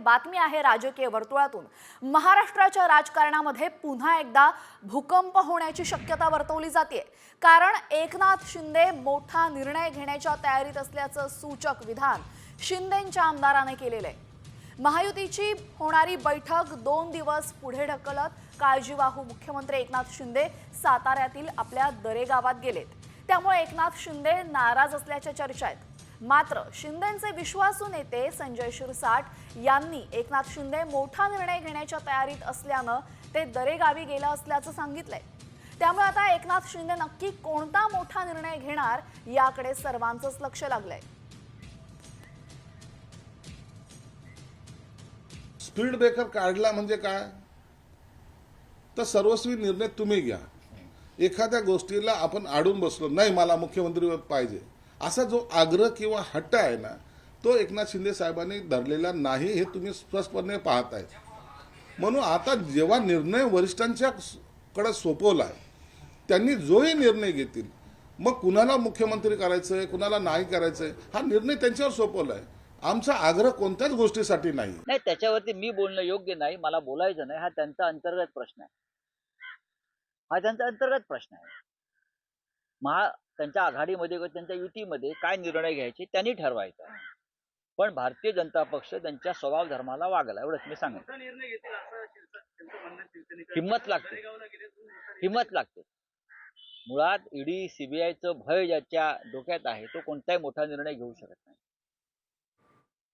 बातमी आहे राजकीय वर्तुळातून। महाराष्ट्राच्या राजकारणामध्ये पुन्हा एकदा भूकंप होण्याची शक्यता वर्तवली जाते, कारण एकनाथ शिंदे मोठा निर्णय घेण्याच्या तयारीत असल्याचं सूचक विधान शिंदेंच्या आमदाराने केलेलं आहे। महायुतीची होणारी बैठक 2 दिवस पुढे ढकलत काळजीवाहू मुख्यमंत्री एकनाथ शिंदे साताऱ्यातील आपल्या दरे गावात गेलेत। त्यामुळे एकनाथ शिंदे नाराज असल्याच्या चर्चा आहेत। मात्र शिंदेंचे विश्वासू नेते संजय शिरसाट यांनी एकनाथ शिंदे मोठा निर्णय घेण्याच्या तयारीत असल्यानं ते दरेगावी गेला असल्याचं सांगितलंय। त्यामुळे आता एकनाथ शिंदे नक्की कोणता मोठा निर्णय घेणार याकडे सर्वांचंच लक्ष लागलंय। स्पीड ब्रेकर काढला म्हणजे काय, तर सर्वस्वी निर्णय तुम्ही घ्या। एखाद्या गोष्टीला आपण आडून बसलो नाही, मला मुख्यमंत्री पाहिजे असा जो आग्रह किंवा हट्ट आहे ना, तो एकनाथ शिंदे साहेबांनी धरलेला नाही, हे तुम्ही स्पष्टपणे पाहताय। म्हणून आता जेव्हा निर्णय वरिष्ठांच्या कडे सोपवला आहे, त्यांनी जोही निर्णय घेतील, मग कुणाला मुख्यमंत्री करायचंय कुणाला नाही करायचंय हा निर्णय त्यांच्यावर सोपवलाय। आमचा आग्रह कोणत्याच गोष्टीसाठी नाही। त्याच्यावरती मी बोलणं योग्य नाही, मला बोलायचं नाही, हा त्यांचा अंतर्गत प्रश्न आहे। हा त्यांचा अंतर्गत प्रश्न आहे। त्यांच्या आघाडीमध्ये किंवा त्यांच्या युतीमध्ये काय निर्णय घ्यायचे त्यांनी ठरवायचा। पण भारतीय जनता पक्ष त्यांच्या स्वभाव धर्माला वागला, एवढंच मी सांगेन। हिम्मत लागते, हिम्मत लागते। मुळात ईडी सीबीआयचं भय ज्याच्या डोक्यात आहे तो कोणताही मोठा निर्णय घेऊ शकत